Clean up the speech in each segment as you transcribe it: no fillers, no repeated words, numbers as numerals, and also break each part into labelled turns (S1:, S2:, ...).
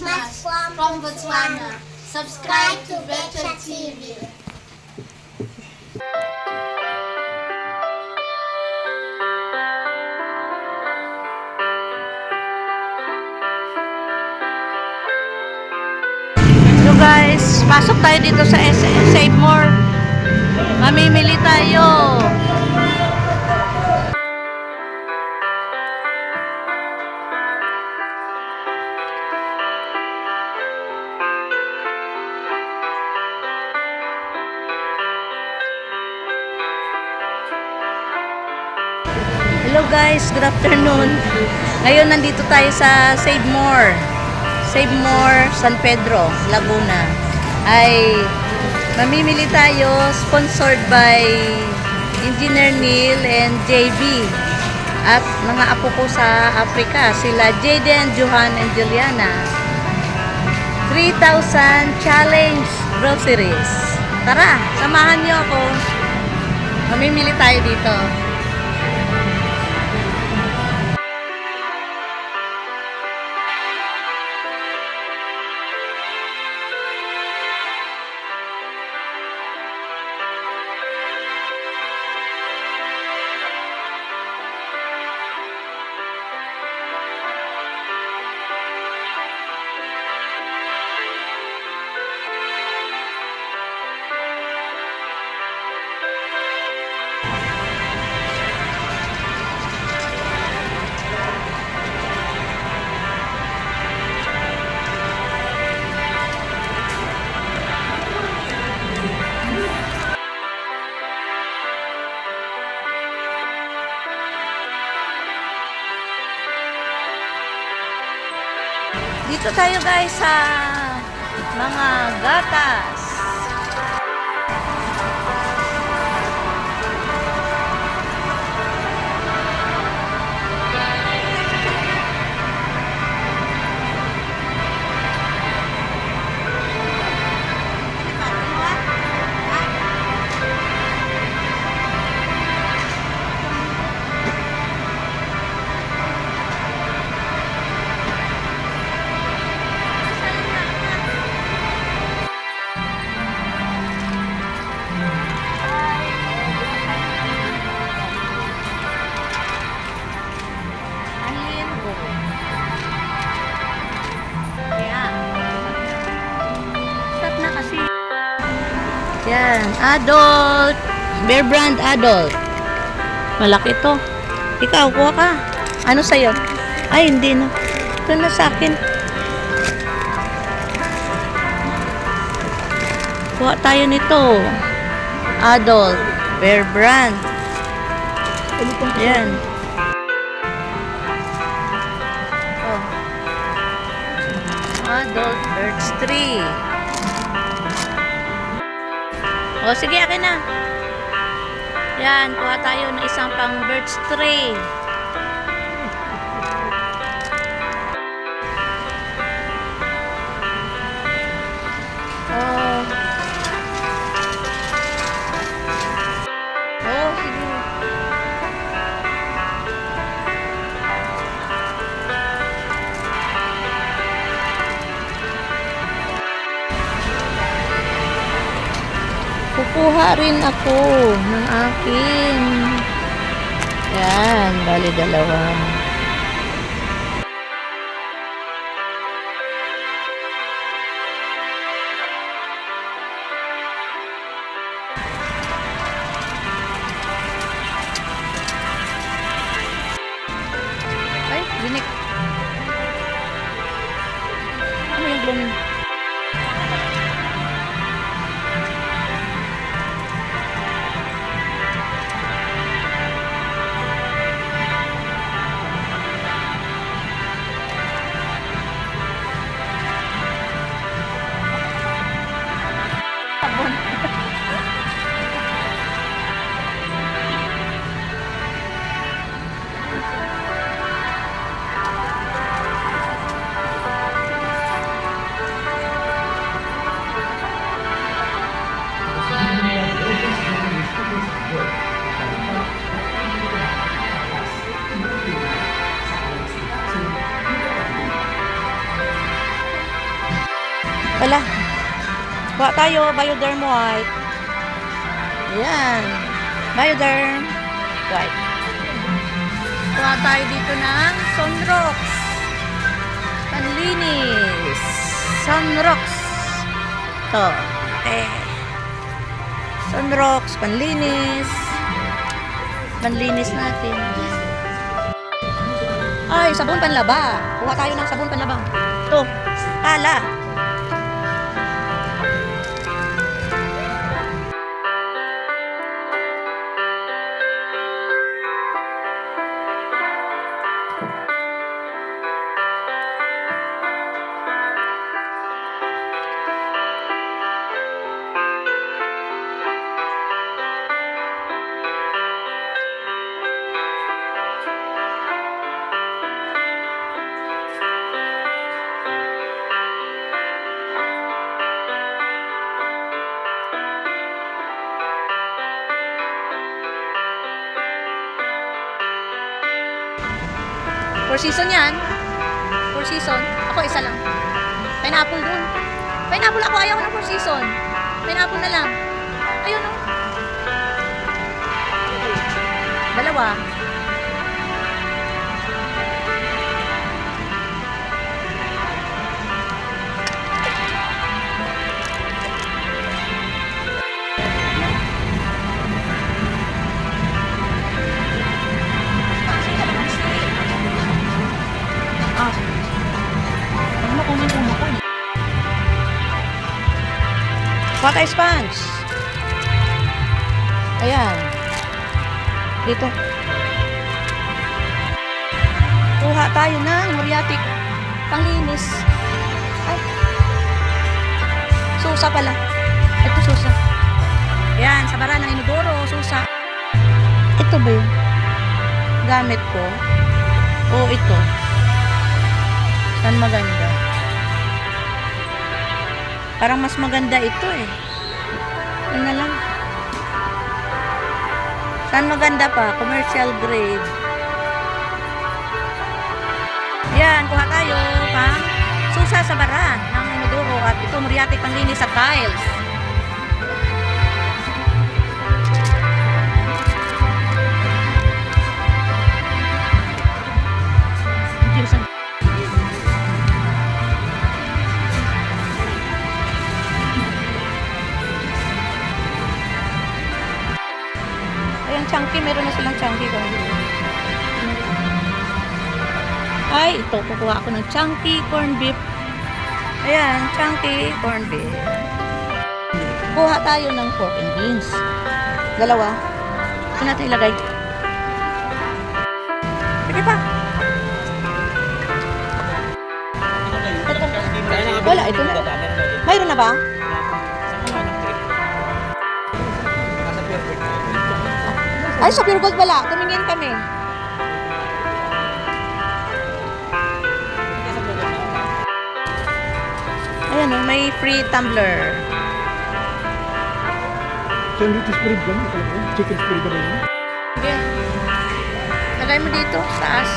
S1: Christmas from Botswana. Subscribe to Betcha TV.
S2: So guys, pasok tayo dito sa Save More. Mamimili tayo. Hello guys, good afternoon. Ngayon nandito tayo sa Save More. Save More San Pedro, Laguna. Ay mamimili tayo, sponsored by Engineer Neil and JB. At mga apo ko sa Africa, sila Jaden, Johan, and Juliana. 3,000 challenge groceries. Tara, samahan niyo ako. Mamimili tayo dito. Dito tayo guys sa mga gatas. Yan, adult. Bear Brand adult. Malaki to. Ikaw, kuha ka. Ano sa'yo? Ay, hindi na. Ito na sa akin. Kuha tayo nito. Adult. Bear Brand. Yan. Oh. Adult Birds 3. O, sige, akin na. Yan, kuha tayo ng isang pang birch tray. Oh. Oh, sige. Kukuha rin ako ng akin. Yan, bali dalawa. Ay, binik. Ano yung blooming? Wala. Kuha tayo, Bioderm White. Ayan. Bioderm White. Kuha tayo dito ng Sunrox. Panlinis. Sunrox. Ito. Okay. Sunrox, panlinis. Panlinis natin. Ay, sabon panlaba. Kuha tayo ng sabon panlaba. Ito. Kala. Four season yan. Four season. Ako isa lang. Pineapple dun. Pineapple ako. Ayaw ko ng four season. Pineapple na lang. Ayun o. Dalawa. Kuha tayo sponge. Ayan. Dito. Kuha tayo ng muriatic panglinis. Ay. Susa pala. Ito susa. Ayan, sa bara ng inodoro, susa. Ito ba yun? Gamit ko. O ito. Saan maganda? Parang mas maganda ito eh. Yun na lang. Saan maganda pa? Commercial grade. Yan, kuha tayo pang susa sa bara ng inodoro at ito muriatic panglinis sa tiles. Chunky, meron na silang chunky corn beef. Ay, ito, kukuha ako ng chunky corn beef. Ayan, chunky corn beef. Kuha tayo ng pork and beans. Dalawa. Ito natin ilagay. Sige pa. Ito. Wala, ito na. Mayroon na ba? Ay, sa Pure Gold pala. Tumingin kami. Ayan o, may free tumbler.
S3: Dito spread ba? Chicken spread ba yun?
S2: Sige. Lagay mo dito, taas.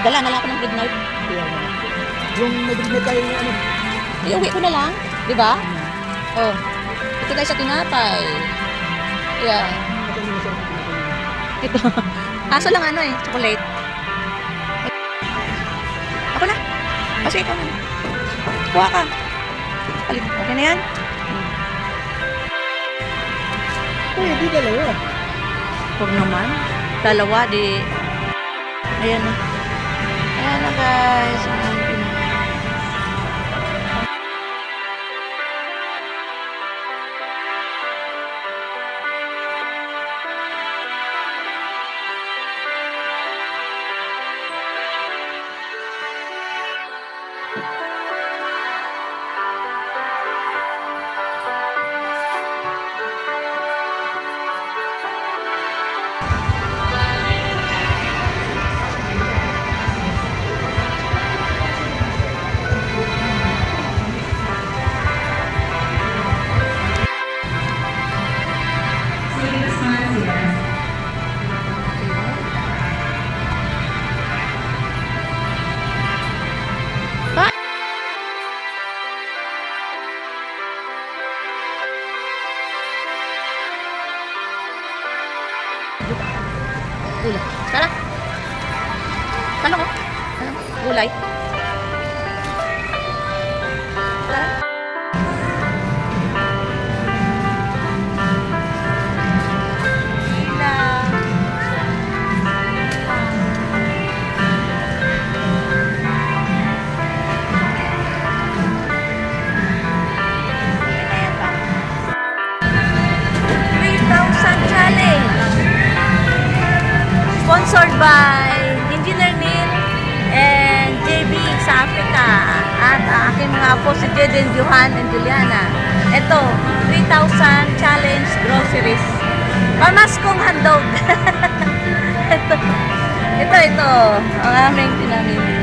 S2: Dala na lang ako ng bread knife.
S3: Yung nag-bread tayo yung ano?
S2: Iuwi ko na lang, di ba? Oh, ito tayo sa tinapay. Yeah. Ito. Kaso lang ano eh, chocolate. Ako na. Kasi ikaw na. Kuha ka. Palit. Okay na yan?
S3: Uy, hindi dalawa.
S2: Huwag naman. Dalawa, di. Ayan na. Ayan na guys. Gulay. Tara. Talong ko. Talong. Gulay. Tara. Sponsored by Engineer Neil and JB sa Africa at aking mga apo si Jaden, Johan, and Juliana. Ito, 3,000 challenge groceries. Pamaskong handog. ito, ang aming pinamili.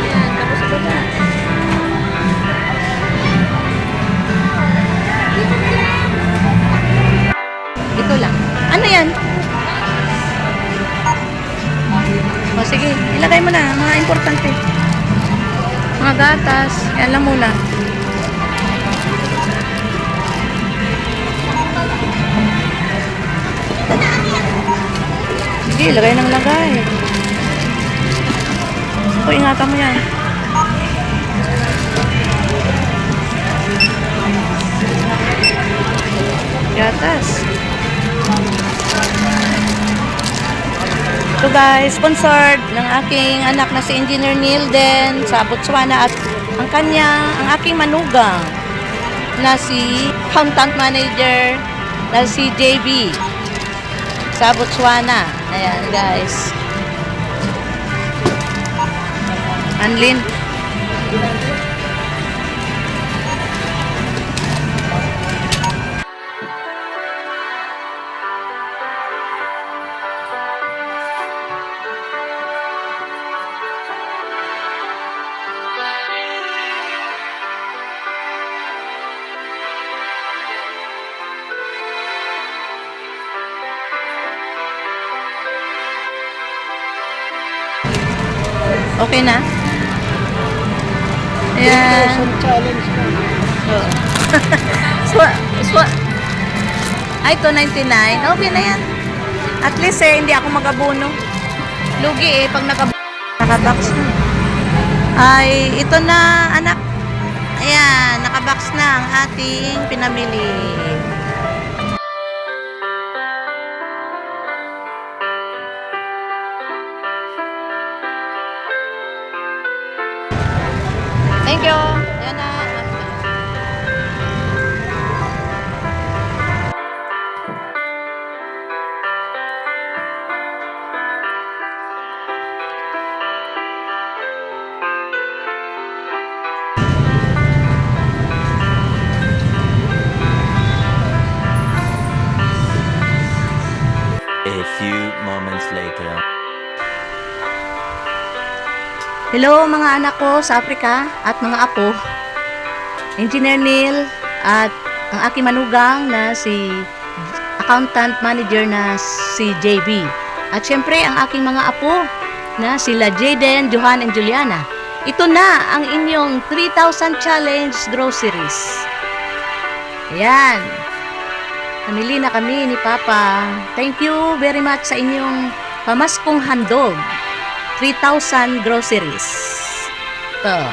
S2: Yan, tapos ito na. Ito lang. Ano yan? O sige, ilagay mo na. Mga importante. Mga gatas. Yan lang muna. Sige, ilagay ng lagay. O, ingatan mo yan. Gatas. So guys, sponsored ng aking anak na si Engineer Neil din sa Botswana at ang aking manugang na si Accountant Manager na si JB sa Botswana. Ayan guys. Anlin. Okay na? Ayan.
S3: Challenge na.
S2: Ay, ito 99. Okay na yan. At least hindi ako magabuno. Lugi pag nakabox na. Ay, ito na anak. Ayan, nakabox na ang ating pinamili. Thank you. Ayan na.
S4: A few moments later.
S2: Hello mga anak ko sa Africa at mga apo. Engineer Neil at ang aking manugang na si Accountant Manager na si JB. At syempre ang aking mga apo na sila Jaden, Johan, and Juliana. Ito na ang inyong 3,000 challenge groceries. Ayan. Namili na kami ni Papa. Thank you very much sa inyong pamaskong handog. 3,000 groceries. Ito.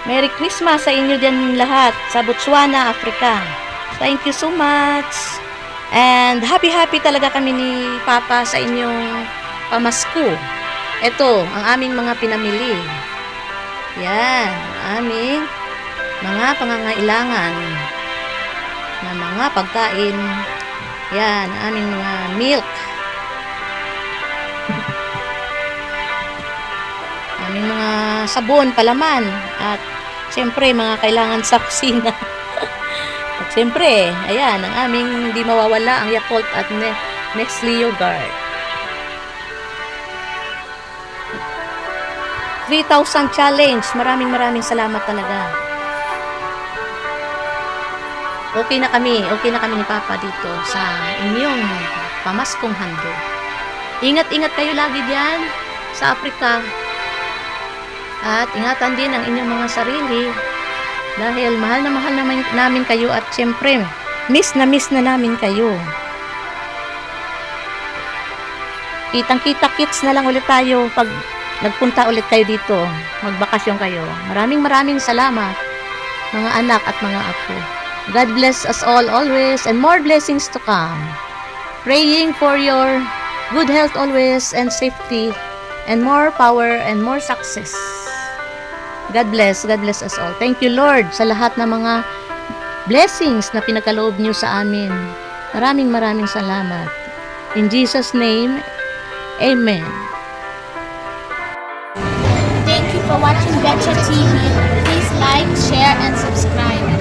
S2: Merry Christmas sa inyo dyan lahat sa Botswana, Africa. Thank you so much. And happy talaga kami ni Papa sa inyong pamasko. Ito, ang aming mga pinamili. Yan, ang aming mga pangangailangan na mga pagkain. Yan, ang aming mga milk. Aming mga sabon, palaman, at siyempre mga kailangan sa kusina. At siyempre, ayan, ang aming hindi mawawala ang Yakult at Nestle yogurt. 3,000 challenge. Maraming salamat talaga. Okay na kami ni Papa dito sa inyong pamaskong handog. Ingat-ingat kayo lagi diyan sa Africa. At ingatan din ang inyong mga sarili. Dahil mahal namin kayo at syempre, miss na namin kayo. Kitang-kita-kits na lang ulit tayo pag nagpunta ulit kayo dito. Magbakasyon kayo. Maraming salamat, mga anak at mga apo. God bless us all always and more blessings to come. Praying for your good health always and safety and more power and more success. God bless us all. Thank you, Lord, sa lahat ng mga blessings na pinagkaloob niyo sa amin. Maraming salamat. In Jesus' name, Amen.
S1: Thank you for watching Betcha TV. Please like, share, and subscribe.